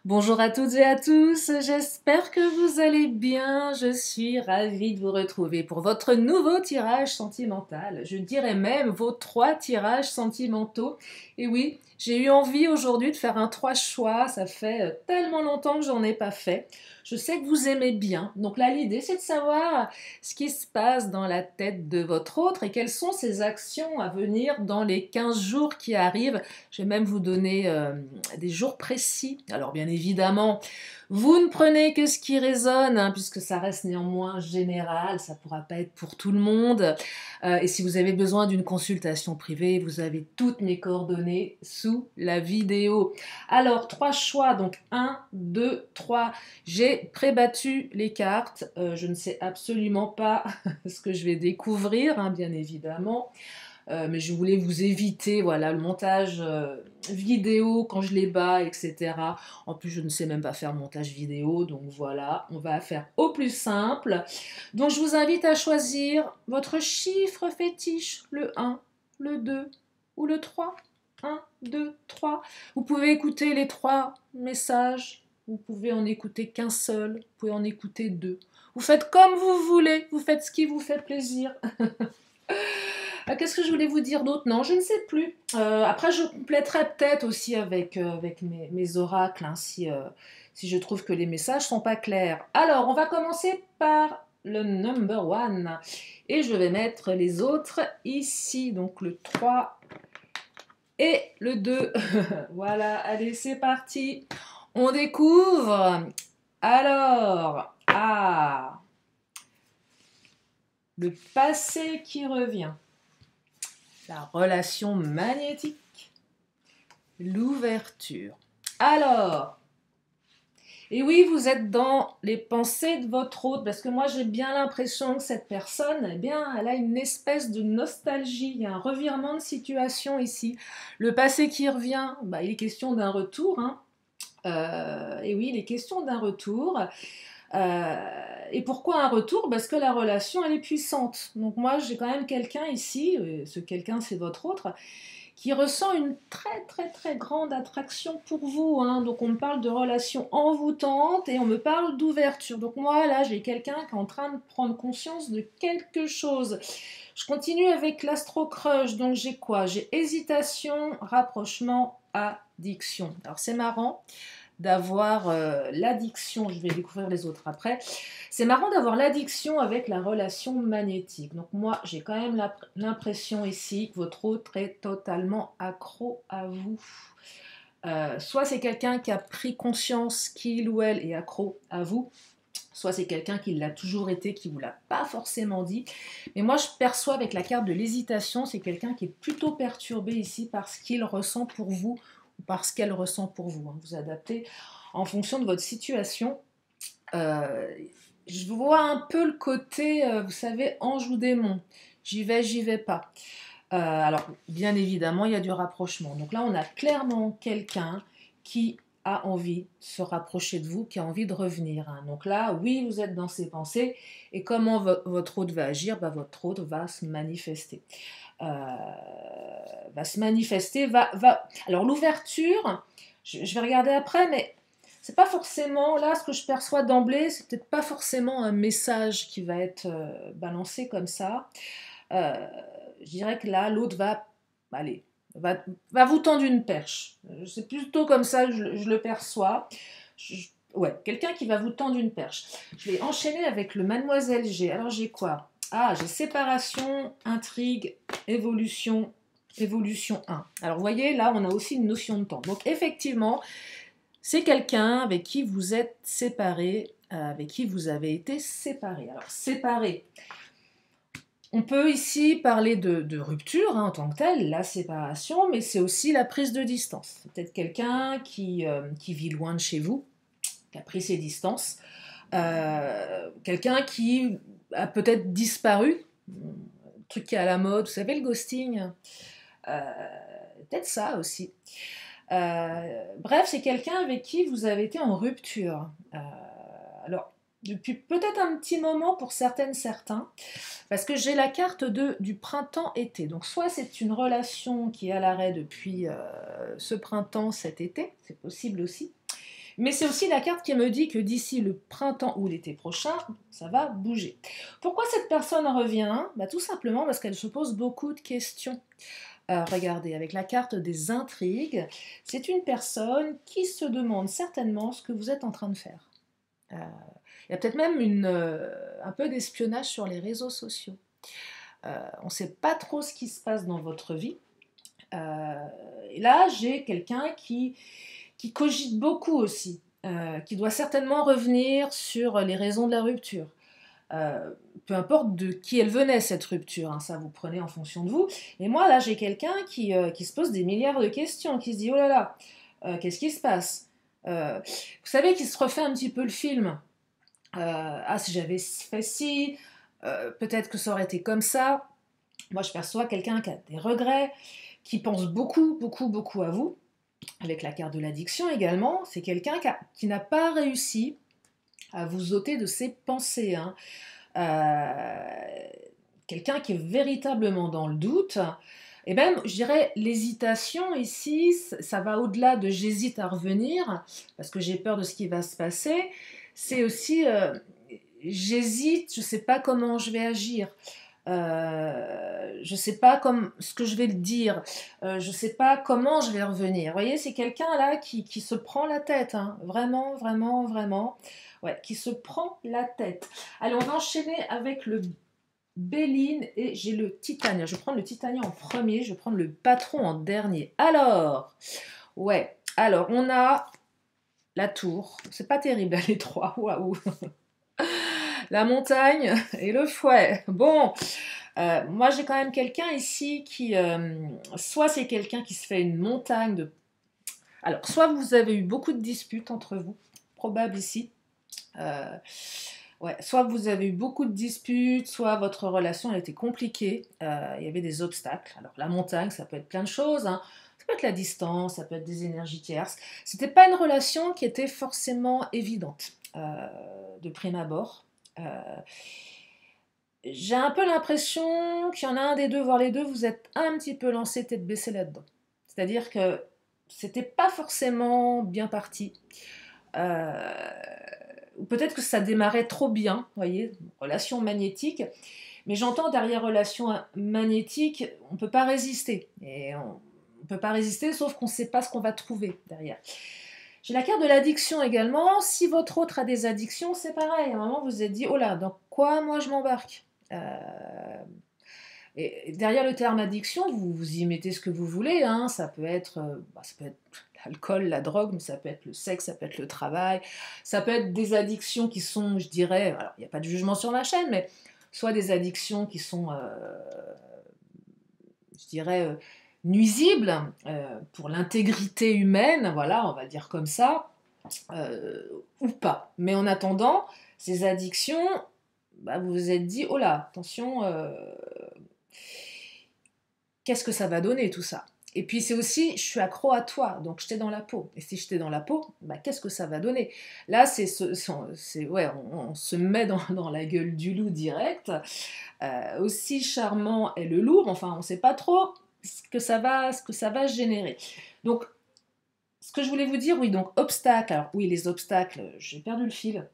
Bonjour à toutes et à tous, j'espère que vous allez bien. Je suis ravie de vous retrouver pour votre nouveau tirage sentimental. Je dirais même vos 3 tirages sentimentaux. Et oui, j'ai eu envie aujourd'hui de faire un 3 choix. Ça fait tellement longtemps que j'en ai pas fait. Je sais que vous aimez bien. Donc là, l'idée, c'est de savoir ce qui se passe dans la tête de votre autre et quelles sont ses actions à venir dans les 15 jours qui arrivent. Je vais même vous donner des jours précis. Alors bien évidemment, vous ne prenez que ce qui résonne, hein, puisque ça reste néanmoins général, ça ne pourra pas être pour tout le monde. Et si vous avez besoin d'une consultation privée, vous avez toutes mes coordonnées sous la vidéo. Alors, 3 choix, donc un, 2, 3. J'ai prébattu les cartes, je ne sais absolument pas ce que je vais découvrir, hein, bien évidemment. Mais je voulais vous éviter voilà, le montage vidéo quand je les bats, etc. En plus, je ne sais même pas faire montage vidéo, donc voilà, on va faire au plus simple. Donc je vous invite à choisir votre chiffre fétiche, le 1, le 2 ou le 3. 1, 2, 3. Vous pouvez écouter les 3 messages, vous pouvez en écouter qu'un seul, vous pouvez en écouter 2. Vous faites comme vous voulez, vous faites ce qui vous fait plaisir. Qu'est-ce que je voulais vous dire d'autre? Non, je ne sais plus. Après, je compléterai peut-être aussi avec mes oracles, hein, si je trouve que les messages sont pas clairs. Alors, on va commencer par le number one. Et je vais mettre les autres ici. Donc, le 3 et le 2. Voilà, allez, c'est parti. On découvre. Alors, le passé qui revient. La relation magnétique, l'ouverture. Alors, et oui, vous êtes dans les pensées de votre hôte, parce que moi j'ai bien l'impression que cette personne, eh bien, elle a une espèce de nostalgie, il y a un revirement de situation ici. Le passé qui revient, bah, il est question d'un retour, hein. Et oui, il est question d'un retour. Et pourquoi un retour? Parce que la relation, elle est puissante. Donc moi, j'ai quand même quelqu'un ici, ce quelqu'un, c'est votre autre, qui ressent une très très très grande attraction pour vous, hein. Donc on me parle de relation envoûtante et on me parle d'ouverture. Donc moi, là, j'ai quelqu'un qui est en train de prendre conscience de quelque chose. Je continue avec l'astro-crush. Donc j'ai quoi? J'ai hésitation, rapprochement, addiction. Alors c'est marrant d'avoir l'addiction, je vais découvrir les autres après, c'est marrant d'avoir l'addiction avec la relation magnétique. Donc moi, j'ai quand même l'impression ici que votre autre est totalement accro à vous. Soit c'est quelqu'un qui a pris conscience qu'il ou elle est accro à vous, soit c'est quelqu'un qui l'a toujours été, qui ne vous l'a pas forcément dit. Mais moi, je perçois avec la carte de l'hésitation, c'est quelqu'un qui est plutôt perturbé ici par ce qu'il ressent pour vous ou par ce qu'elle ressent pour vous, hein. Vous adaptez en fonction de votre situation. Euh, je vois un peu le côté, vous savez, ange ou démon. J'y vais pas. Alors, bien évidemment, il y a du rapprochement. Donc là, on a clairement quelqu'un qui a envie de se rapprocher de vous, qui a envie de revenir, hein. Donc là, oui, vous êtes dans ses pensées. Et comment votre hôte va agir? Bah, votre hôte va se manifester. Euh, va se manifester, Alors l'ouverture, je vais regarder après, mais c'est pas forcément, là, ce que je perçois d'emblée, c'est peut-être pas forcément un message qui va être balancé comme ça. Euh, je dirais que là, l'autre allez, va, va vous tendre une perche. C'est plutôt comme ça que je le perçois. Ouais, quelqu'un qui va vous tendre une perche. Je vais enchaîner avec le Mademoiselle G. Alors j'ai quoi? Ah, j'ai séparation, intrigue, évolution, évolution 1. Alors vous voyez, là, on a aussi une notion de temps. Donc effectivement, c'est quelqu'un avec qui vous êtes séparé, avec qui vous avez été séparé. Alors séparé, on peut ici parler de rupture, hein, en tant que telle, la séparation, mais c'est aussi la prise de distance. C'est peut-être quelqu'un qui vit loin de chez vous, qui a pris ses distances, quelqu'un qui a peut-être disparu, un truc qui est à la mode, vous savez, le ghosting, euh, peut-être ça aussi. Bref, c'est quelqu'un avec qui vous avez été en rupture. Alors, depuis peut-être un petit moment pour certaines, certains, parce que j'ai la carte du printemps-été. Donc, soit c'est une relation qui est à l'arrêt depuis ce printemps, cet été, c'est possible aussi. Mais c'est aussi la carte qui me dit que d'ici le printemps ou l'été prochain, ça va bouger. Pourquoi cette personne revient? Bah, tout simplement parce qu'elle se pose beaucoup de questions. Regardez, avec la carte des intrigues, c'est une personne qui se demande certainement ce que vous êtes en train de faire. Euh, il y a peut-être même un peu d'espionnage sur les réseaux sociaux. On ne sait pas trop ce qui se passe dans votre vie. Et là, j'ai quelqu'un qui cogite beaucoup aussi, qui doit certainement revenir sur les raisons de la rupture. Peu importe de qui elle venait, cette rupture, hein, ça vous prenez en fonction de vous. Et moi, là, j'ai quelqu'un qui se pose des milliards de questions, qui se dit, oh là là, qu'est-ce qui se passe? Vous savez, qui se refait un petit peu le film. Ah, si j'avais fait ci, peut-être que ça aurait été comme ça. Moi, je perçois quelqu'un qui a des regrets, qui pense beaucoup, beaucoup, beaucoup à vous. Avec la carte de l'addiction également, c'est quelqu'un qui n'a pas réussi à vous ôter de ses pensées. Hein. Quelqu'un qui est véritablement dans le doute. Et même, je dirais, l'hésitation ici, ça va au-delà de j'hésite à revenir, parce que j'ai peur de ce qui va se passer. C'est aussi, j'hésite, je ne sais pas comment je vais agir. Je ne sais pas ce que je vais le dire, je ne sais pas comment je vais revenir. Vous voyez, c'est quelqu'un là qui se prend la tête, hein. Vraiment, vraiment, vraiment, ouais, qui se prend la tête. Allez, on va enchaîner avec le Béline et j'ai le Titania. Je vais prendre le Titania en premier, je vais prendre le Patron en dernier. Alors, ouais, alors on a la Tour, c'est pas terrible, les trois, waouh. La montagne et le fouet. Bon, moi j'ai quand même quelqu'un ici qui, soit c'est quelqu'un qui se fait une montagne de... Alors, soit vous avez eu beaucoup de disputes entre vous, probable ici. Ouais, soit vous avez eu beaucoup de disputes, soit votre relation a été compliquée, il y avait des obstacles. Alors la montagne, ça peut être plein de choses, hein. Ça peut être la distance, ça peut être des énergies tierces. C'était pas une relation qui était forcément évidente de prime abord. Euh, j'ai un peu l'impression qu'il y en a un des deux, voire les deux, vous êtes un petit peu lancé tête baissée là-dedans. C'est-à-dire que c'était pas forcément bien parti. Euh, ou peut-être que ça démarrait trop bien, vous voyez, relation magnétique. Mais j'entends derrière relation magnétique, on ne peut pas résister. Et on ne peut pas résister, sauf qu'on ne sait pas ce qu'on va trouver derrière. J'ai la carte de l'addiction également. Si votre autre a des addictions, c'est pareil. À un moment, vous vous êtes dit, oh là, dans quoi moi je m'embarque? Et derrière le terme addiction, vous y mettez ce que vous voulez. Hein. Ça peut être l'alcool, la drogue, mais ça peut être le sexe, ça peut être le travail. Ça peut être des addictions qui sont, je dirais, alors il n'y a pas de jugement sur ma chaîne, mais soit des addictions qui sont, je dirais, nuisibles pour l'intégrité humaine, voilà, on va dire comme ça, ou pas. Mais en attendant, ces addictions, bah, vous vous êtes dit, oh là, attention, qu'est-ce que ça va donner tout ça? Et puis c'est aussi, je suis accro à toi, donc je t'ai dans la peau. Et si je t'ai dans la peau, bah, qu'est-ce que ça va donner? Là, ouais, on se met dans la gueule du loup direct. Aussi charmant est le loup, enfin, on ne sait pas trop ce que ça va générer. Donc, ce que je voulais vous dire, oui, donc obstacles. Alors oui, les obstacles, j'ai perdu le fil.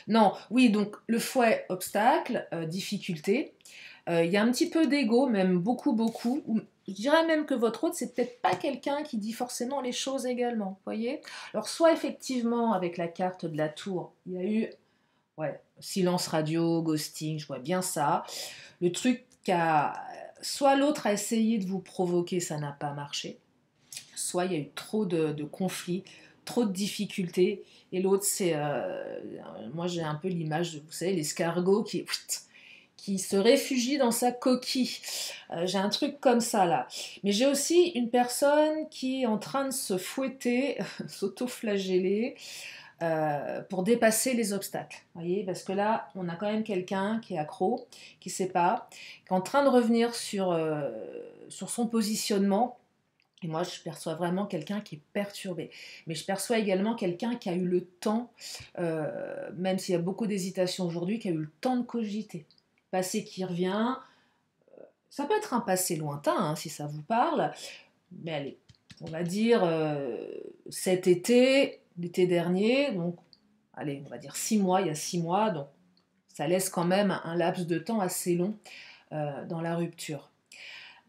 Non, oui, donc le fouet, obstacle, difficulté. Il y a un petit peu d'ego, même beaucoup, beaucoup. Je dirais même que votre hôte, c'est peut-être pas quelqu'un qui dit forcément les choses également, voyez. Alors, soit effectivement, avec la carte de la tour, il y a eu, ouais, silence radio, ghosting, je vois bien ça. Le truc soit l'autre a essayé de vous provoquer, ça n'a pas marché. Soit il y a eu trop de conflits, trop de difficultés. Et l'autre, c'est... moi, j'ai un peu l'image de, vous savez, l'escargot qui se réfugie dans sa coquille. J'ai un truc comme ça là. Mais j'ai aussi une personne qui est en train de se fouetter, s'auto-flageller pour dépasser les obstacles. Voyez, parce que là, on a quand même quelqu'un qui est accro, qui ne sait pas, qui est en train de revenir sur son positionnement. Et moi, je perçois vraiment quelqu'un qui est perturbé. Mais je perçois également quelqu'un qui a eu le temps, même s'il y a beaucoup d'hésitation aujourd'hui, qui a eu le temps de cogiter. Passé qui revient, ça peut être un passé lointain, hein, si ça vous parle, mais allez, on va dire, cet été, l'été dernier, donc, allez, on va dire 6 mois, il y a 6 mois, donc ça laisse quand même un laps de temps assez long dans la rupture.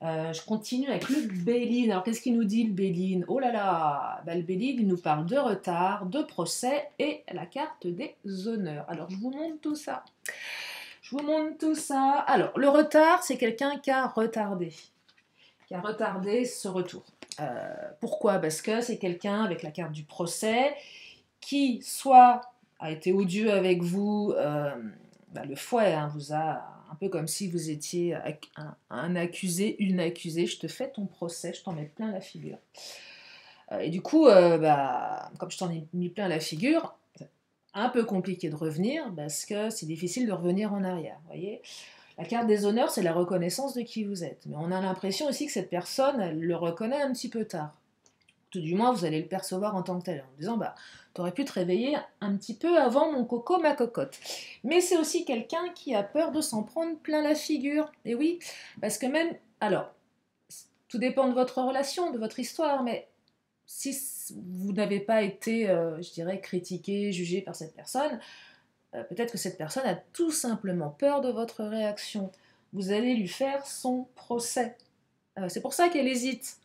Je continue avec le Béline. Alors, qu'est-ce qu'il nous dit, le Béline? Oh là là, bah, le Béline, il nous parle de retard, de procès et la carte des honneurs. Alors, je vous montre tout ça. Je vous montre tout ça. Alors, le retard, c'est quelqu'un qui a retardé ce retour. Pourquoi? Parce que c'est quelqu'un avec la carte du procès qui soit a été odieux avec vous, bah, le fouet hein, vous a un peu comme si vous étiez un accusé, une accusée, je te fais ton procès, je t'en mets plein la figure. Et du coup, bah, comme je t'en ai mis plein la figure, un peu compliqué de revenir parce que c'est difficile de revenir en arrière, vous voyez. La carte des honneurs, c'est la reconnaissance de qui vous êtes. Mais on a l'impression aussi que cette personne, elle le reconnaît un petit peu tard. Tout du moins, vous allez le percevoir en tant que tel, en disant, bah, t'aurais pu te réveiller un petit peu avant mon coco, ma cocotte. Mais c'est aussi quelqu'un qui a peur de s'en prendre plein la figure. Et oui, parce que même, alors, tout dépend de votre relation, de votre histoire, mais si vous n'avez pas été, je dirais, critiqué, jugé par cette personne, peut-être que cette personne a tout simplement peur de votre réaction. Vous allez lui faire son procès. C'est pour ça qu'elle hésite.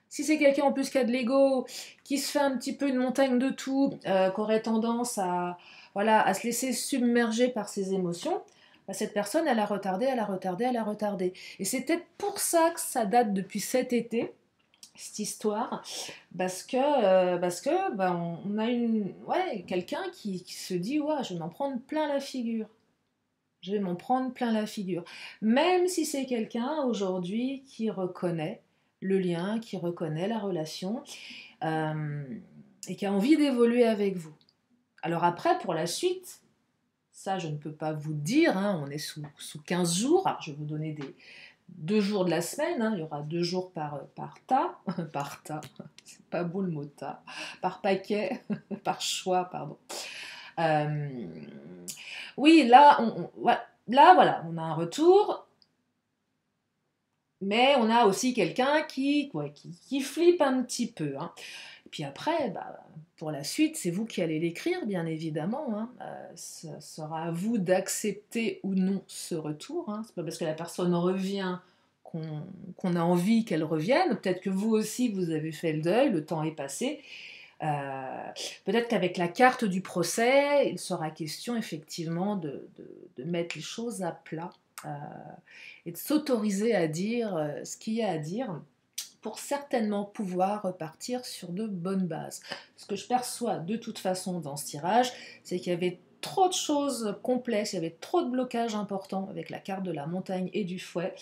Si c'est quelqu'un en plus qui a de l'ego, qui se fait un petit peu une montagne de tout, qui aurait tendance à, voilà, à se laisser submerger par ses émotions, bah, cette personne, elle a retardé, elle a retardé, elle a retardé. Et c'est peut-être pour ça que ça date depuis cet été, cette histoire, parce que bah, on a ouais, quelqu'un qui se dit, ouais, je vais m'en prendre plein la figure. Je vais m'en prendre plein la figure. Même si c'est quelqu'un aujourd'hui qui reconnaît le lien, qui reconnaît la relation euh, et qui a envie d'évoluer avec vous. Alors après, pour la suite, ça je ne peux pas vous dire, hein, on est sous 15 jours, alors je vais vous donner des 2 jours de la semaine, hein, il y aura 2 jours par tas, par tas, c'est pas beau le mot tas, par paquet, par choix, pardon. Euh, oui, là, ouais, là, voilà, on a un retour, mais on a aussi quelqu'un qui flippe un petit peu. Hein. Et puis après, bah, pour la suite, c'est vous qui allez l'écrire, bien évidemment. Hein. Ça sera à vous d'accepter ou non ce retour. Hein. C'est pas parce que la personne revient qu'on a envie qu'elle revienne. Peut-être que vous aussi, vous avez fait le deuil, le temps est passé. Peut-être qu'avec la carte du procès, il sera question effectivement de mettre les choses à plat et de s'autoriser à dire ce qu'il y a à dire pour certainement pouvoir repartir sur de bonnes bases. Ce que je perçois de toute façon dans ce tirage, c'est qu'il y avait trop de choses complexes, il y avait trop de blocages importants avec la carte de la montagne et du fouet.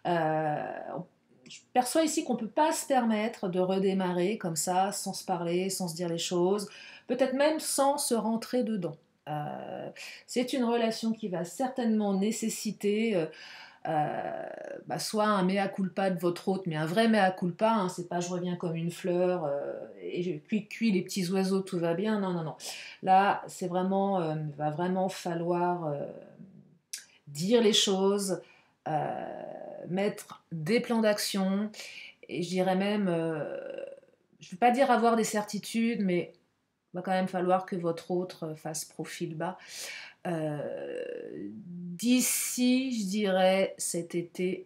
Je perçois ici qu'on ne peut pas se permettre de redémarrer comme ça, sans se parler, sans se dire les choses, peut-être même sans se rentrer dedans. C'est une relation qui va certainement nécessiter bah, soit un mea culpa de votre hôte, mais un vrai mea culpa, hein, c'est pas je reviens comme une fleur et je cuis les petits oiseaux, tout va bien. Non, non, non. Là, c'est vraiment, va vraiment falloir dire les choses, mettre des plans d'action, et je dirais même, je ne veux pas dire avoir des certitudes, mais il va quand même falloir que votre autre fasse profil bas. D'ici, je dirais, cet été,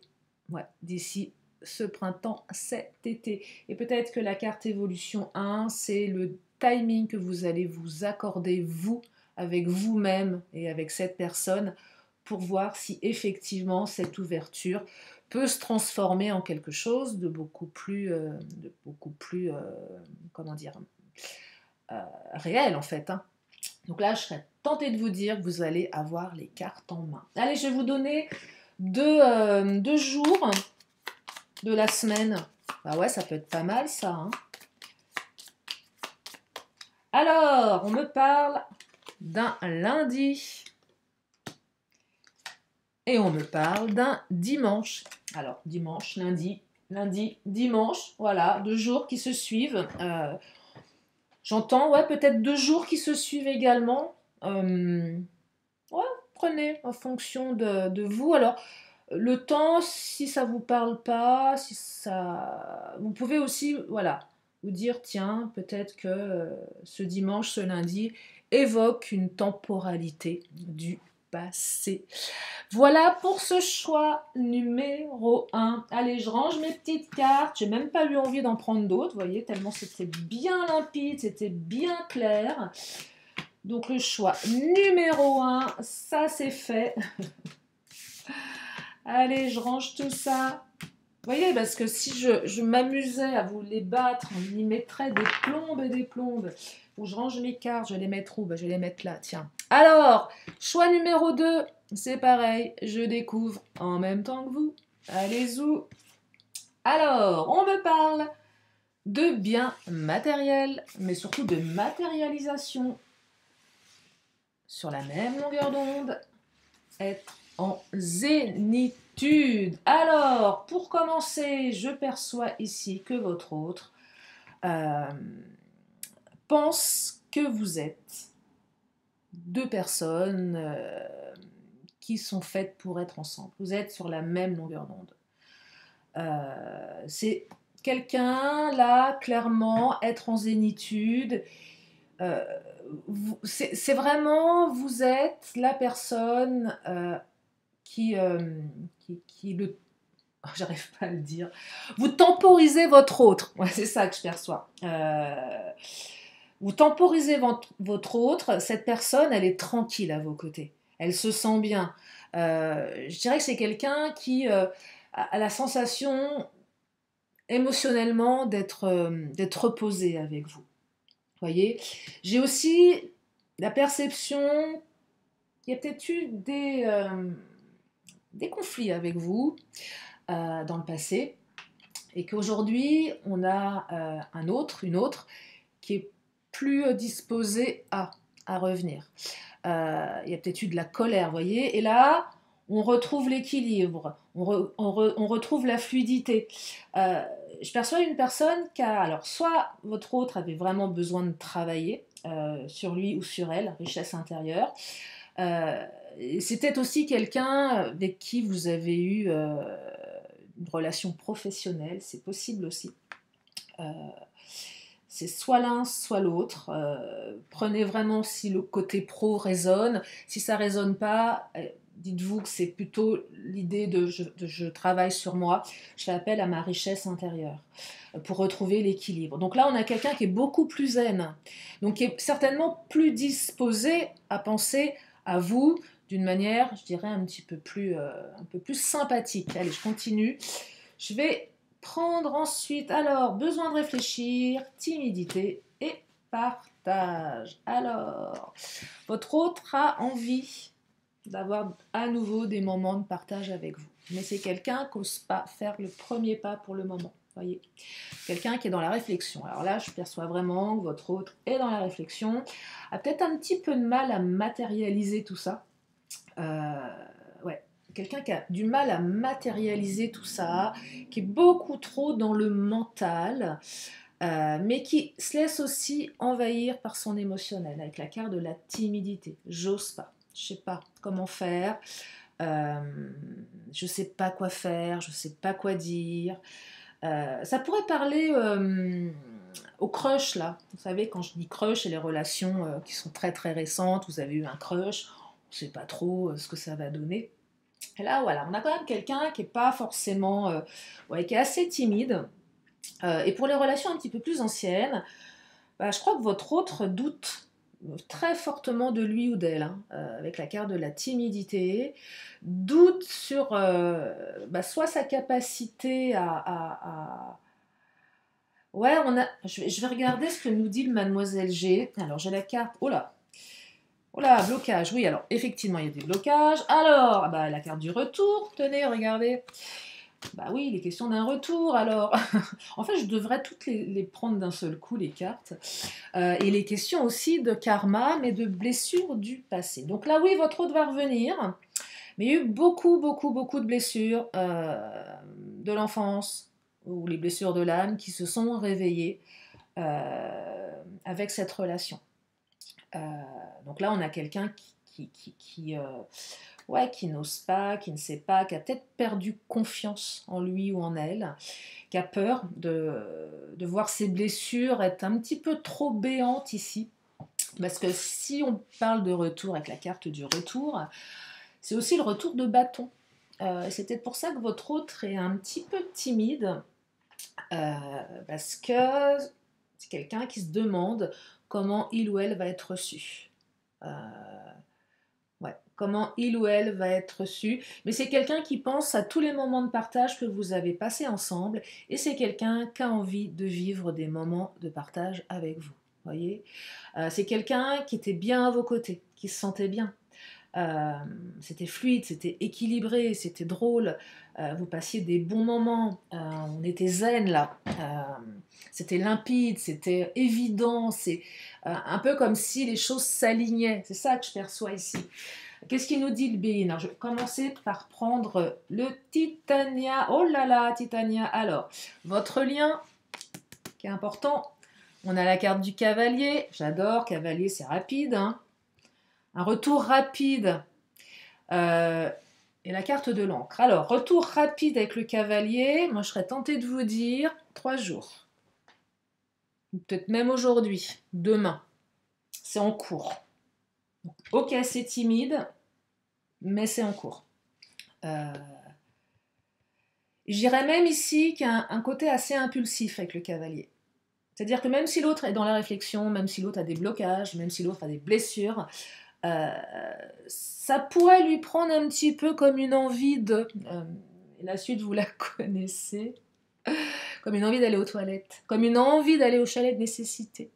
ouais, d'ici ce printemps, cet été. Et peut-être que la carte évolution 1, c'est le timing que vous allez vous accorder, vous, avec vous-même et avec cette personne, pour voir si effectivement cette ouverture peut se transformer en quelque chose de beaucoup plus comment dire, réel en fait. Hein. Donc là, je serais tentée de vous dire que vous allez avoir les cartes en main. Allez, je vais vous donner deux jours de la semaine. Bah ouais, ça peut être pas mal ça. Hein. Alors, on me parle d'un lundi. Et on me parle d'un dimanche. Alors, dimanche, lundi, dimanche. Voilà, 2 jours qui se suivent. J'entends, ouais, peut-être 2 jours qui se suivent également. Ouais, prenez en fonction de vous. Alors, le temps, si ça vous parle pas, si ça, vous pouvez aussi, voilà, Ou dire, tiens, peut-être que ce dimanche, ce lundi, évoque une temporalité du passé. Voilà pour ce choix numéro 1. Allez, je range mes petites cartes. J'ai même pas eu envie d'en prendre d'autres, vous voyez, tellement c'était bien limpide, c'était bien clair. Donc le choix numéro 1, ça c'est fait. Allez, je range tout ça. Vous voyez, parce que si je m'amusais à vous les battre, on y mettrait des plombes et des plombes. Où je range mes cartes, je vais les mettre où? Ben, je vais les mettre là, tiens. Alors, choix numéro 2, c'est pareil, je découvre en même temps que vous. Allez-y. Alors, on me parle de biens matériels, mais surtout de matérialisation. Sur la même longueur d'onde, être en zénitude. Alors, pour commencer, je perçois ici que votre autre pense que vous êtes deux personnes qui sont faites pour être ensemble. Vous êtes sur la même longueur d'onde. C'est quelqu'un, là, clairement, être en zénitude. C'est vraiment, vous êtes la personne qui le... J'arrive pas à le dire. Vous temporisez votre autre. Ouais, c'est ça que je perçois. Vous temporisez votre autre. Cette personne, elle est tranquille à vos côtés. Elle se sent bien. Je dirais que c'est quelqu'un qui a la sensation émotionnellement d'être reposé avec vous. Voyez, j'ai aussi la perception qu'il y a peut-être eu des conflits avec vous dans le passé et qu'aujourd'hui on a une autre qui est plus disposée à revenir. Il y a peut-être eu de la colère, voyez, et là on retrouve l'équilibre, on retrouve la fluidité. Je perçois une personne qui a, alors soit votre autre avait vraiment besoin de travailler sur lui ou sur elle, richesse intérieure. C'est peut-être aussi quelqu'un avec qui vous avez eu une relation professionnelle, c'est possible aussi. C'est soit l'un, soit l'autre. Prenez vraiment si le côté pro résonne. Si ça ne résonne pas, dites-vous que c'est plutôt l'idée de je travaille sur moi, je fais appel à ma richesse intérieure pour retrouver l'équilibre. Donc là, on a quelqu'un qui est beaucoup plus zen, donc qui est certainement plus disposé à penser à vous d'une manière, je dirais, un peu plus sympathique. Allez, je continue. Je vais prendre ensuite, alors, besoin de réfléchir, timidité et partage. Alors, votre autre a envie d'avoir à nouveau des moments de partage avec vous. Mais c'est quelqu'un qui n'ose pas faire le premier pas pour le moment. Voyez, quelqu'un qui est dans la réflexion. Alors là, je perçois vraiment que votre autre est dans la réflexion, a peut-être un petit peu de mal à matérialiser tout ça. Ouais, quelqu'un qui a du mal à matérialiser tout ça, qui est beaucoup trop dans le mental, mais qui se laisse aussi envahir par son émotionnel, avec la carte de la timidité. J'ose pas, je sais pas comment faire, je sais pas quoi faire, je sais pas quoi dire. Ça pourrait parler au crush là. Vous savez, quand je dis crush, c'est les relations qui sont très très récentes. Vous avez eu un crush, on ne sait pas trop ce que ça va donner. Et là, voilà, on a quand même quelqu'un qui n'est pas forcément, ouais, qui est assez timide. Et pour les relations un petit peu plus anciennes, bah, je crois que votre autre doute très fortement de lui ou d'elle, hein, avec la carte de la timidité, doute sur bah, soit sa capacité à... Ouais, je vais regarder ce que nous dit le Mademoiselle G. Alors, j'ai la carte... Oh là, blocage. Oui, alors, effectivement, il y a des blocages. Alors, bah, la carte du retour. Tenez, regardez. Bah oui, il est question d'un retour, alors. En fait, je devrais toutes les prendre d'un seul coup, les cartes. Et les questions aussi de karma, mais de blessures du passé. Donc là, oui, votre autre va revenir. Mais il y a eu beaucoup, beaucoup, beaucoup de blessures de l'enfance ou les blessures de l'âme qui se sont réveillées avec cette relation. Donc là, on a quelqu'un ouais, qui n'ose pas, qui ne sait pas, qui a peut-être perdu confiance en lui ou en elle, qui a peur de voir ses blessures être un petit peu trop béantes ici. Parce que si on parle de retour avec la carte du retour, c'est aussi le retour de bâton. C'est peut-être pour ça que votre autre est un petit peu timide, parce que c'est quelqu'un qui se demande comment il ou elle va être reçu. Euh, ouais, comment il ou elle va être reçu. Mais c'est quelqu'un qui pense à tous les moments de partage que vous avez passés ensemble, et c'est quelqu'un qui a envie de vivre des moments de partage avec vous. Voyez, c'est quelqu'un qui était bien à vos côtés, qui se sentait bien. C'était fluide, c'était équilibré, c'était drôle, vous passiez des bons moments, on était zen là, c'était limpide, c'était évident, c'est un peu comme si les choses s'alignaient, c'est ça que je perçois ici. Qu'est-ce qu'il nous dit le Béin? Alors, je vais commencer par prendre le Titania. Oh là là, Titania. Alors, votre lien qui est important, on a la carte du cavalier, j'adore, cavalier c'est rapide, hein. Un retour rapide. Et la carte de l'encre. Alors, retour rapide avec le cavalier. Moi, je serais tentée de vous dire 3 jours. Peut-être même aujourd'hui, demain. C'est en cours. Ok, c'est timide, mais c'est en cours. J'irais même ici qu'il y a un côté assez impulsif avec le cavalier. C'est-à-dire que même si l'autre est dans la réflexion, même si l'autre a des blocages, même si l'autre a des blessures, ça pourrait lui prendre un petit peu comme une envie de... la suite, vous la connaissez. Comme une envie d'aller aux toilettes. Comme une envie d'aller au chalet de nécessité.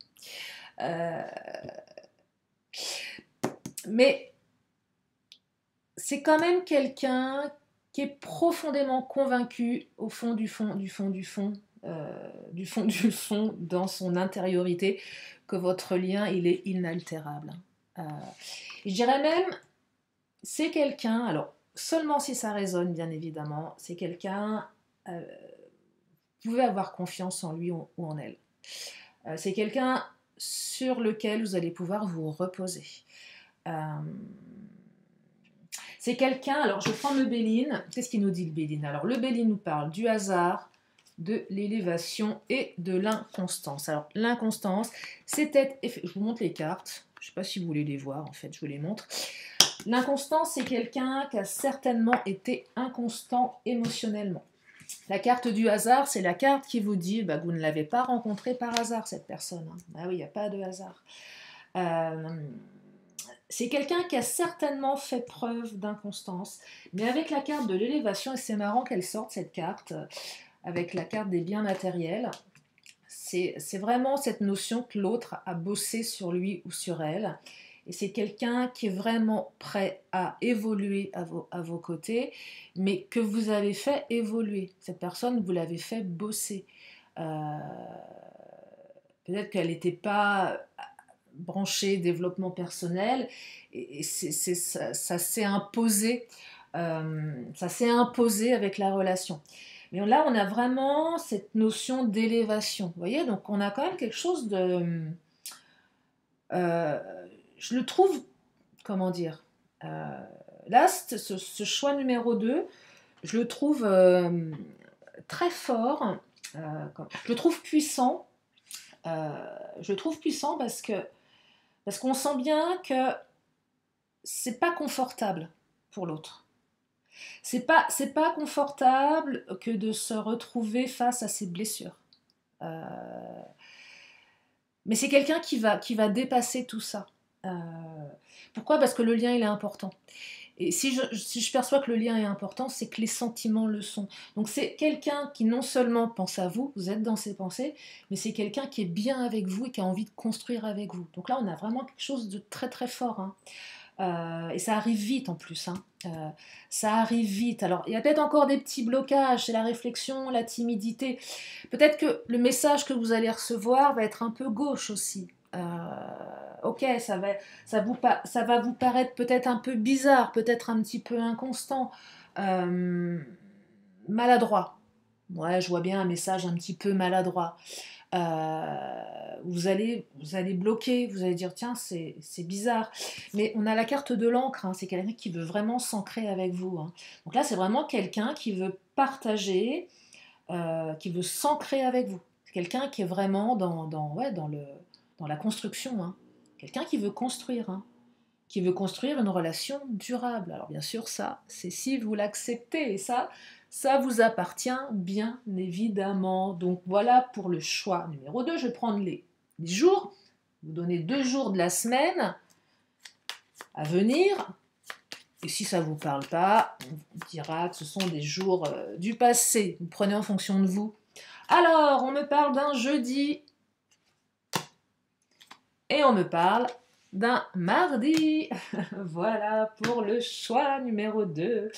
Mais c'est quand même quelqu'un qui est profondément convaincu au fond du fond, dans son intériorité, que votre lien, il est inaltérable. Je dirais même, c'est quelqu'un, alors seulement si ça résonne bien évidemment, c'est quelqu'un, vous pouvez avoir confiance en lui ou en elle. C'est quelqu'un sur lequel vous allez pouvoir vous reposer. C'est quelqu'un, alors je prends le Béline, qu'est-ce qu'il nous dit le Béline? Alors le Béline nous parle du hasard, de l'élévation et de l'inconstance. Alors l'inconstance, c'était, je vous montre les cartes, je ne sais pas si vous voulez les voir en fait, je vous les montre. L'inconstance, c'est quelqu'un qui a certainement été inconstant émotionnellement. La carte du hasard, c'est la carte qui vous dit que vous ne l'avez pas rencontrée par hasard, cette personne. Ah oui, il n'y a pas de hasard. C'est quelqu'un qui a certainement fait preuve d'inconstance, mais avec la carte de l'élévation, et c'est marrant qu'elle sorte cette carte, avec la carte des biens matériels, c'est vraiment cette notion que l'autre a bossé sur lui ou sur elle, et c'est quelqu'un qui est vraiment prêt à évoluer à vos côtés, mais que vous avez fait évoluer. Cette personne, vous l'avez fait bosser. Peut-être qu'elle n'était pas branchée développement personnel, et ça s'est imposé. Ça s'est imposé avec la relation. Mais là, on a vraiment cette notion d'élévation. Vous voyez, donc on a quand même quelque chose de... je le trouve, comment dire, là, ce choix numéro 2, je le trouve très fort, je le trouve puissant, parce qu'on sent bien que c'est pas confortable pour l'autre. C'est pas confortable que de se retrouver face à ses blessures. Mais c'est quelqu'un qui va dépasser tout ça. Pourquoi? Parce que le lien, il est important. Et si je perçois que le lien est important, c'est que les sentiments le sont. Donc c'est quelqu'un qui non seulement pense à vous, vous êtes dans ses pensées, mais c'est quelqu'un qui est bien avec vous et qui a envie de construire avec vous. Donc là, on a vraiment quelque chose de très très fort. Et ça arrive vite en plus. Ça arrive vite. Alors, il y a peut-être encore des petits blocages, c'est la réflexion, la timidité. Peut-être que le message que vous allez recevoir va être un peu gauche aussi. Ok, ça va vous paraître peut-être un peu bizarre, peut-être un petit peu inconstant, maladroit. Ouais, je vois bien un message un petit peu maladroit. Vous allez bloquer, vous allez dire tiens c'est bizarre. Mais on a la carte de l'encre, hein, c'est quelqu'un qui veut vraiment s'ancrer avec vous. Hein. Donc là c'est vraiment quelqu'un qui veut partager, qui veut s'ancrer avec vous. C'est quelqu'un qui est vraiment ouais, dans la construction. Hein. Quelqu'un qui veut construire. Hein. Qui veut construire une relation durable. Alors bien sûr, ça, c'est si vous l'acceptez, et ça vous appartient bien évidemment. Donc voilà pour le choix numéro 2. Je vais prendre les jours, vous donnez 2 jours de la semaine à venir, et si ça ne vous parle pas, on dira que ce sont des jours du passé. Vous prenez en fonction de vous. Alors, on me parle d'un jeudi, et on me parle d'un mardi. Voilà pour le choix numéro 2.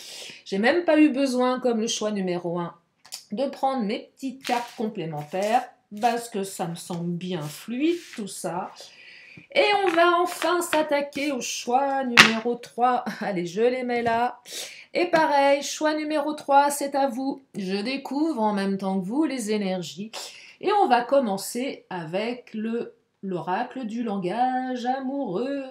J'ai même pas eu besoin, comme le choix numéro 1, de prendre mes petites cartes complémentaires parce que ça me semble bien fluide tout ça. Et on va enfin s'attaquer au choix numéro 3. Allez, je les mets là. Et pareil, choix numéro 3, c'est à vous. Je découvre en même temps que vous les énergies. Et on va commencer avec l'oracle du langage amoureux.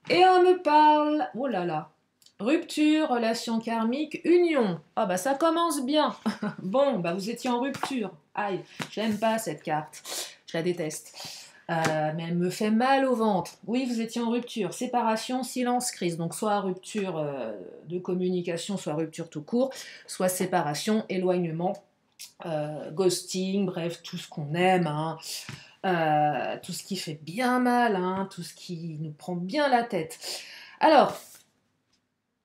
Et on me parle, oh là là, rupture, relation karmique, union. Ah bah ça commence bien. Bon, bah vous étiez en rupture. Aïe, j'aime pas cette carte. Je la déteste. Mais elle me fait mal au ventre. Oui, vous étiez en rupture. Séparation, silence, crise. Donc soit rupture de communication, soit rupture tout court, soit séparation, éloignement, ghosting, bref, tout ce qu'on aime. Hein. Tout ce qui fait bien mal, hein, tout ce qui nous prend bien la tête. Alors,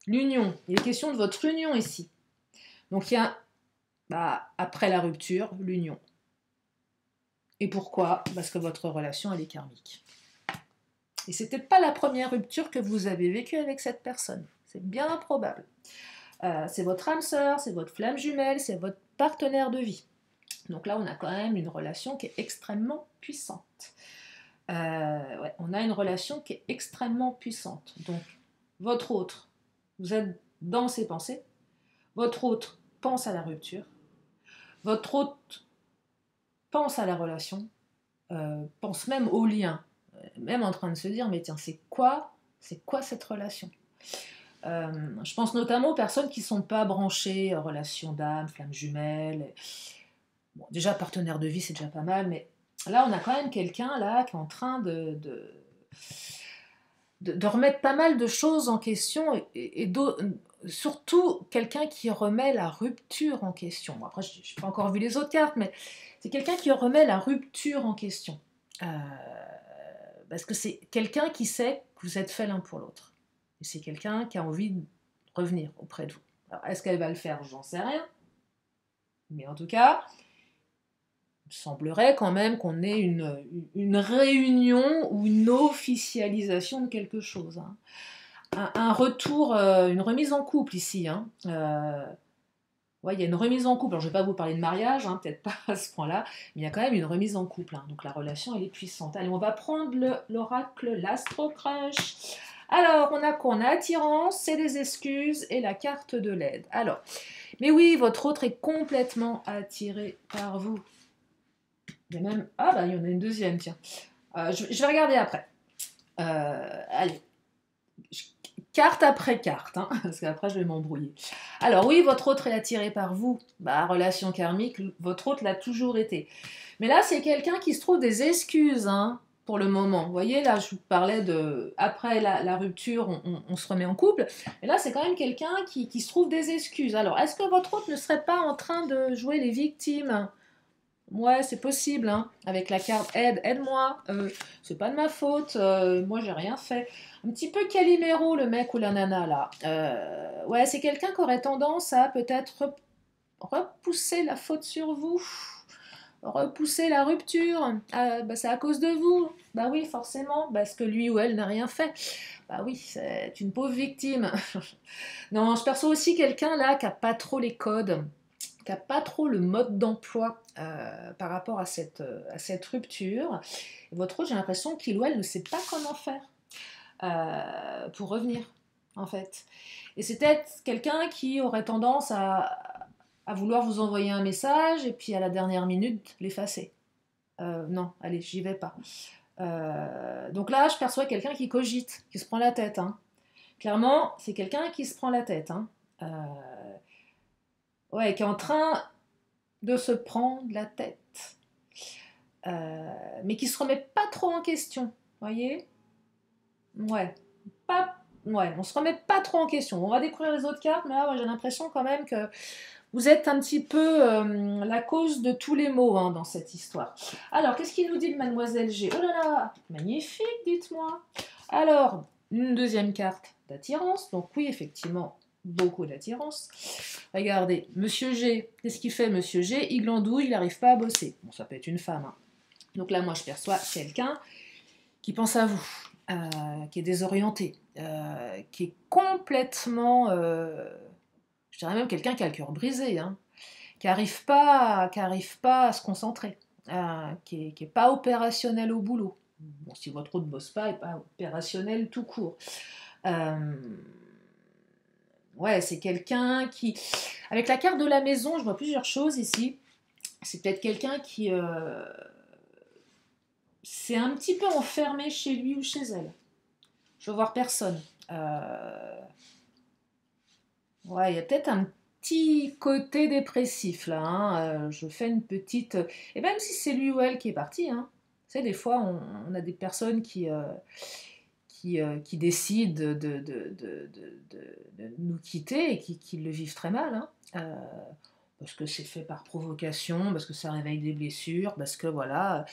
l'union, il est question de votre union ici. Donc il y a, après la rupture, l'union. Et pourquoi ? Parce que votre relation, elle est karmique. Et c'est peut-être pas la première rupture que vous avez vécue avec cette personne. C'est bien probable. C'est votre âme sœur, c'est votre flamme jumelle, c'est votre partenaire de vie. Donc là, on a quand même une relation qui est extrêmement puissante. Ouais, on a une relation qui est extrêmement puissante. Donc, votre autre, vous êtes dans ses pensées. Votre autre pense à la rupture. Votre autre pense à la relation. Pense même au lien. Même en train de se dire, mais tiens, c'est quoi cette relation ? Je pense notamment aux personnes qui ne sont pas branchées, relation d'âme, flamme jumelle. Bon, déjà, partenaire de vie, c'est déjà pas mal, mais là, on a quand même quelqu'un là qui est en train de remettre pas mal de choses en question et surtout quelqu'un qui remet la rupture en question. Bon, après, je n'ai pas encore vu les autres cartes, mais c'est quelqu'un qui remet la rupture en question. Parce que c'est quelqu'un qui sait que vous êtes fait l'un pour l'autre. Et c'est quelqu'un qui a envie de revenir auprès de vous. Alors, est-ce qu'elle va le faire ? J'en sais rien. Mais en tout cas, il semblerait quand même qu'on ait une réunion ou une officialisation de quelque chose. Hein. Un retour, une remise en couple ici. Hein. Ouais, il y a une remise en couple. Alors, je ne vais pas vous parler de mariage, hein, peut-être pas à ce point-là, mais il y a quand même une remise en couple. Hein. Donc la relation, elle est puissante. Allez, on va prendre l'oracle, l'astro-crush. Alors, on a quoi ? On a attirance, c'est des excuses et la carte de l'aide. Alors, mais oui, votre autre est complètement attiré par vous. Il y a même... Ah, bah, il y en a une deuxième, tiens. Je vais regarder après. Allez. Carte après carte, hein, parce qu'après je vais m'embrouiller. Alors oui, votre autre est attiré par vous. Relation karmique, votre autre l'a toujours été. Mais là, c'est quelqu'un qui se trouve des excuses, hein, pour le moment. Vous voyez, là, je vous parlais de... Après la rupture, on se remet en couple. Et là, c'est quand même quelqu'un qui se trouve des excuses. Alors, est-ce que votre autre ne serait pas en train de jouer les victimes ? Ouais, c'est possible, hein. Avec la carte aide, aide-moi, c'est pas de ma faute, moi j'ai rien fait. Un petit peu Calimero, le mec ou la nana là. Ouais, c'est quelqu'un qui aurait tendance à peut-être repousser la faute sur vous, repousser la rupture. C'est à cause de vous. Bah oui, forcément, parce que lui ou elle n'a rien fait. Bah oui, c'est une pauvre victime. Non, je perçois aussi quelqu'un là qui a pas trop les codes, qui n'a pas trop le mode d'emploi par rapport à cette rupture. Et votre autre, j'ai l'impression qu'il ou elle ne sait pas comment faire pour revenir, en fait. Et c'est peut-être quelqu'un qui aurait tendance à vouloir vous envoyer un message et puis à la dernière minute l'effacer. Non, allez, j'y vais pas. Donc là, je perçois quelqu'un qui cogite, qui se prend la tête. Hein. Clairement, c'est quelqu'un qui se prend la tête. Hein. Ouais, qui est en train de se prendre la tête. Mais qui se remet pas trop en question. Voyez? Ouais. Ouais, on se remet pas trop en question. On va découvrir les autres cartes, mais là, j'ai l'impression quand même que vous êtes un petit peu la cause de tous les maux hein, dans cette histoire. Alors, qu'est-ce qu'il nous dit de Mademoiselle G? Oh là là, magnifique, dites-moi. Alors, une deuxième carte d'attirance. Donc oui, effectivement, beaucoup d'attirance. Regardez, Monsieur G, qu'est-ce qu'il fait Monsieur G? Il glandouille, il n'arrive pas à bosser. Bon, ça peut être une femme. Hein. Donc là, moi, je perçois quelqu'un qui pense à vous, qui est désorienté, qui est complètement... je dirais même quelqu'un qui a le cœur brisé, hein, qui n'arrive pas à se concentrer, qui est pas opérationnel au boulot. Bon, si votre autre ne bosse pas, il n'est pas opérationnel tout court. Ouais, c'est quelqu'un qui... Avec la carte de la maison, je vois plusieurs choses ici. C'est peut-être quelqu'un qui s'est un petit peu enfermé chez lui ou chez elle. Je veux voir personne. Ouais, il y a peut-être un petit côté dépressif là. Hein. Je fais une petite. Et même si c'est lui ou elle qui est parti, hein. Tu sais, des fois, on a des personnes qui décident de nous quitter et qui le vivent très mal. Hein. Parce que c'est fait par provocation, parce que ça réveille des blessures, parce que voilà.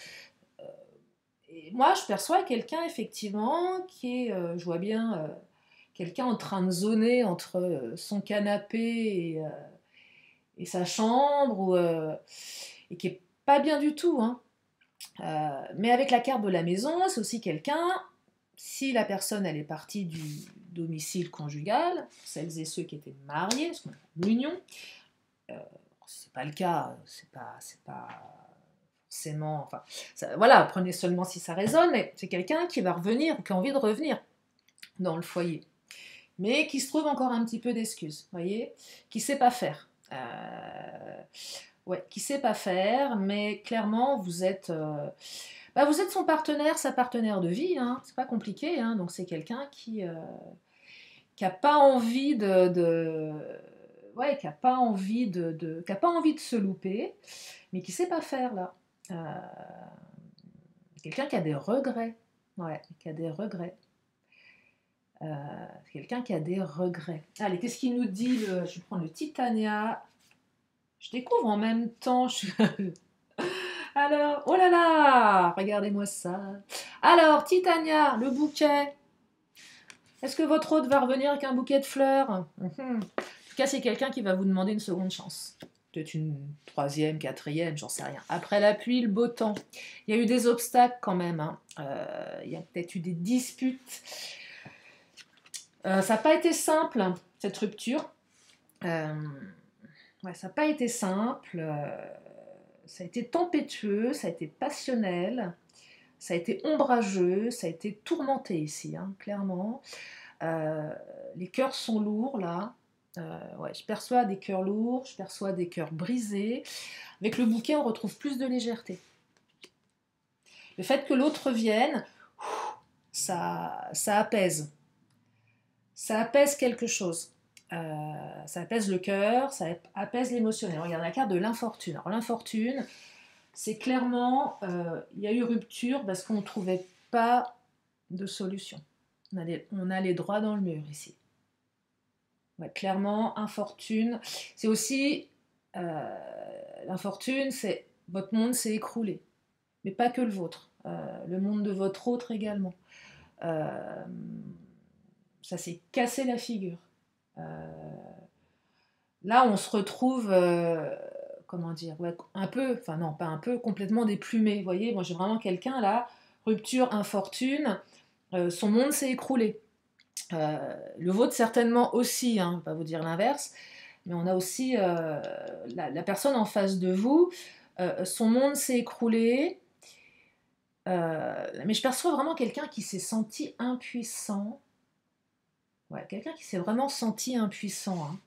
Et moi, je perçois quelqu'un effectivement qui est, je vois bien quelqu'un en train de zoner entre son canapé et sa chambre, et qui est pas bien du tout. Hein. Mais avec la carte de la maison, c'est aussi quelqu'un, si la personne elle est partie du domicile conjugal, celles et ceux qui étaient mariés, ce qu'on appelle l'union, c'est pas le cas, c'est pas forcément, enfin, voilà, prenez seulement si ça résonne, mais c'est quelqu'un qui va revenir, qui a envie de revenir dans le foyer, mais qui se trouve encore un petit peu d'excuses, voyez, qui sait pas faire. Ouais, qui sait pas faire, mais clairement vous êtes son partenaire, sa partenaire de vie, hein, c'est pas compliqué, hein, donc c'est quelqu'un qui a pas envie ouais, qui a pas envie qui a pas envie de se louper, mais qui sait pas faire là. Quelqu'un qui a des regrets, ouais, qui a des regrets. Quelqu'un qui a des regrets. Allez, qu'est-ce qu'il nous dit je vais prendre le Titania. Je découvre en même temps. Alors, oh là là, regardez-moi ça. Alors, Titania, le bouquet. Est-ce que votre hôte va revenir avec un bouquet de fleurs? En tout cas, c'est quelqu'un qui va vous demander une seconde chance. Peut-être une troisième, quatrième, j'en sais rien. Après la pluie, le beau temps. Il y a eu des obstacles quand même. Hein. Il y a peut-être eu des disputes. Ça n'a pas été simple, cette rupture. Ouais, ça n'a pas été simple. Ça a été tempétueux, ça a été passionnel, ça a été ombrageux, ça a été tourmenté ici, hein, clairement. Les cœurs sont lourds, là. Ouais, je perçois des cœurs lourds, je perçois des cœurs brisés. Avec le bouquet, on retrouve plus de légèreté. Le fait que l'autre vienne, ça apaise. Ça apaise quelque chose. Ça apaise le cœur, ça apaise l'émotionnel. Regarde la carte de l'infortune. Alors l'infortune, c'est clairement, il y a eu rupture parce qu'on ne trouvait pas de solution. On allait droit dans le mur ici. Ouais, clairement, infortune. C'est aussi, l'infortune, c'est votre monde s'est écroulé. Mais pas que le vôtre. Le monde de votre autre également. Ça s'est cassé la figure. Là, on se retrouve, comment dire, ouais, un peu, enfin non, pas un peu, complètement déplumé. Vous voyez, moi j'ai vraiment quelqu'un là, rupture, infortune, son monde s'est écroulé. Le vôtre certainement aussi, hein, je ne vais pas vous dire l'inverse, mais on a aussi la personne en face de vous, son monde s'est écroulé, mais je perçois vraiment quelqu'un qui s'est senti impuissant. Ouais, quelqu'un qui s'est vraiment senti impuissant. Hein.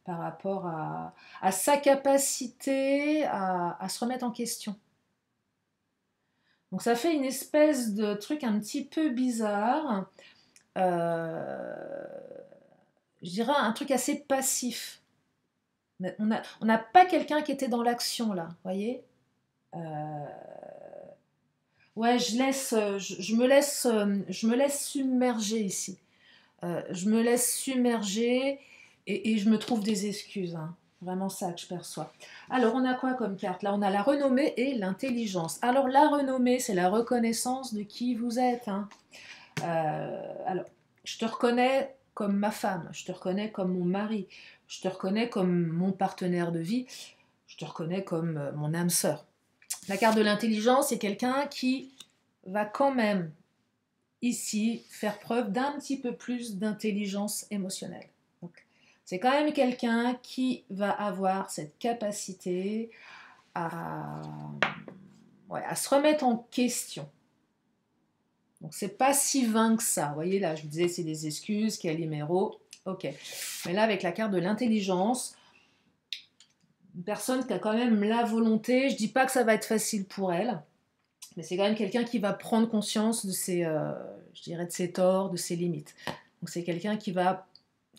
Par rapport à sa capacité à se remettre en question. Donc ça fait une espèce de truc un petit peu bizarre. Euh, je dirais un truc assez passif. On n'a pas quelqu'un qui était dans l'action là, vous voyez. Euh, ouais, je me laisse submerger ici. Je me laisse submerger et je me trouve des excuses, hein. Vraiment ça que je perçois. Alors, on a quoi comme carte? Là, on a la renommée et l'intelligence. Alors, la renommée, c'est la reconnaissance de qui vous êtes, hein. Alors, je te reconnais comme ma femme, je te reconnais comme mon mari, je te reconnais comme mon partenaire de vie, je te reconnais comme mon âme sœur. La carte de l'intelligence, c'est quelqu'un qui va quand même ici faire preuve d'un petit peu plus d'intelligence émotionnelle. C'est quand même quelqu'un qui va avoir cette capacité à, ouais, à se remettre en question. Donc c'est pas si vain que ça. Vous voyez là, je vous disais c'est des excuses, Calimero. Ok. Mais là avec la carte de l'intelligence, une personne qui a quand même la volonté, je dis pas que ça va être facile pour elle, mais c'est quand même quelqu'un qui va prendre conscience de ses, je dirais, de ses torts, de ses limites. Donc c'est quelqu'un qui va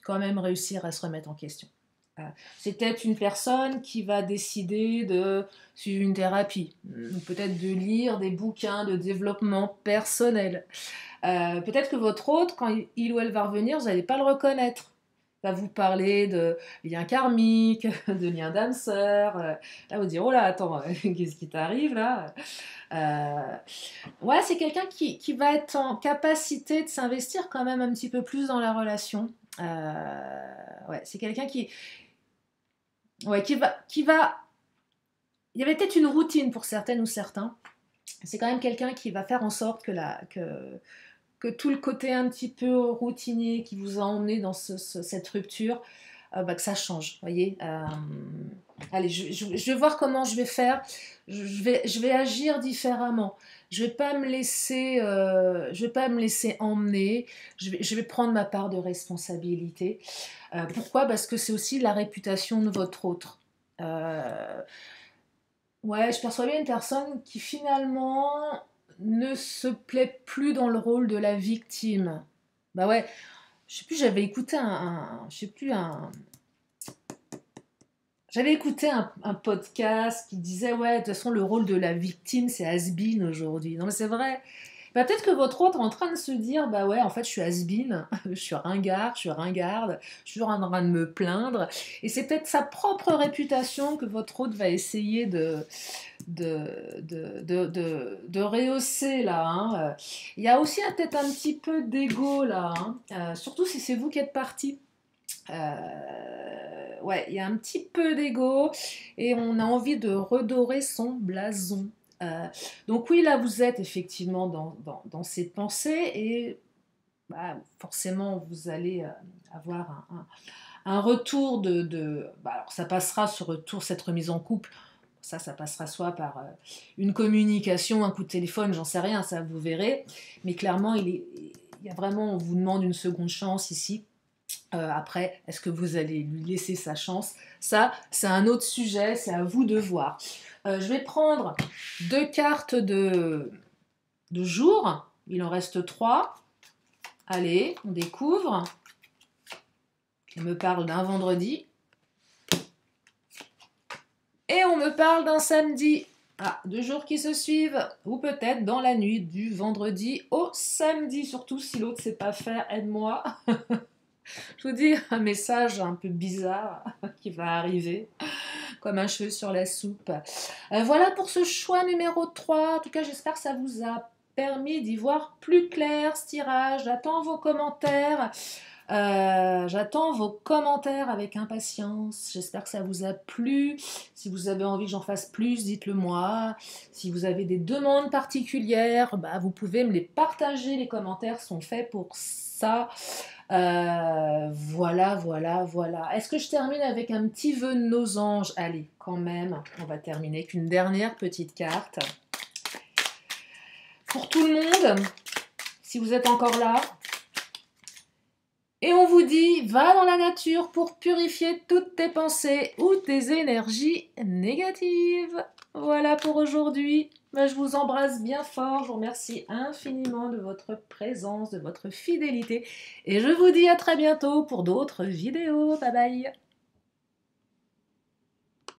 quand même réussir à se remettre en question. C'est peut-être une personne qui va décider de suivre une thérapie, ou peut-être de lire des bouquins de développement personnel. Peut-être que votre autre, quand il ou elle va revenir, vous n'allez pas le reconnaître. Il va vous parler de liens karmiques, de liens d'âme sœur. Là, vous dire, oh là, attends, qu'est-ce qui t'arrive là? Ouais, c'est quelqu'un qui va être en capacité de s'investir quand même un petit peu plus dans la relation. Ouais, c'est quelqu'un ouais, qui va. Il y avait peut-être une routine pour certaines ou certains. C'est quand même quelqu'un qui va faire en sorte que tout le côté un petit peu routinier qui vous a emmené dans cette rupture, bah, que ça change, voyez. Allez, je vais voir comment je vais faire. Je vais agir différemment. Je vais pas me laisser emmener. Je vais prendre ma part de responsabilité. Pourquoi? Parce que c'est aussi la réputation de votre autre. Ouais, je perçois bien une personne qui finalement ne se plaît plus dans le rôle de la victime. Bah ouais, je sais plus, je sais plus, j'avais écouté un podcast qui disait, ouais, de toute façon, le rôle de la victime, c'est has-been aujourd'hui. Non, mais c'est vrai. Bah, peut-être que votre autre est en train de se dire, bah ouais, en fait, je suis has-been, je suis ringard, je suis ringarde, je suis toujours en train de me plaindre. Et c'est peut-être sa propre réputation que votre autre va essayer de rehausser, là, hein. Il y a aussi peut-être un petit peu d'ego, là, hein. Surtout si c'est vous qui êtes parti. Ouais, il y a un petit peu d'ego et on a envie de redorer son blason. Donc oui, là, vous êtes effectivement dans ces pensées et bah, forcément, vous allez avoir un retour bah, alors, ça passera ce retour, cette remise en couple. Ça passera soit par une communication, un coup de téléphone, j'en sais rien, ça vous verrez. Mais clairement, il y a vraiment, on vous demande une seconde chance ici. Après, est-ce que vous allez lui laisser sa chance? Ça, c'est un autre sujet, c'est à vous de voir. Je vais prendre deux cartes de jour. Il en reste trois. Allez, on découvre. On me parle d'un vendredi. Et on me parle d'un samedi. Ah, 2 jours qui se suivent. Ou peut-être dans la nuit du vendredi au samedi. Surtout si l'autre ne sait pas faire, aide-moi. Je vous dis un message un peu bizarre qui va arriver, comme un cheveu sur la soupe. Voilà pour ce choix numéro 3. En tout cas, j'espère que ça vous a permis d'y voir plus clair ce tirage. J'attends vos commentaires. J'attends vos commentaires avec impatience. J'espère que ça vous a plu. Si vous avez envie que j'en fasse plus, dites-le moi. Si vous avez des demandes particulières, bah, vous pouvez me les partager. Les commentaires sont faits pour ça. Voilà, voilà, voilà. Est-ce que je termine avec un petit vœu de nos anges? Allez, quand même, on va terminer avec une dernière petite carte. Pour tout le monde, si vous êtes encore là, et on vous dit, va dans la nature pour purifier toutes tes pensées ou tes énergies négatives. Voilà pour aujourd'hui. Ben, je vous embrasse bien fort, je vous remercie infiniment de votre présence, de votre fidélité et je vous dis à très bientôt pour d'autres vidéos. Bye bye.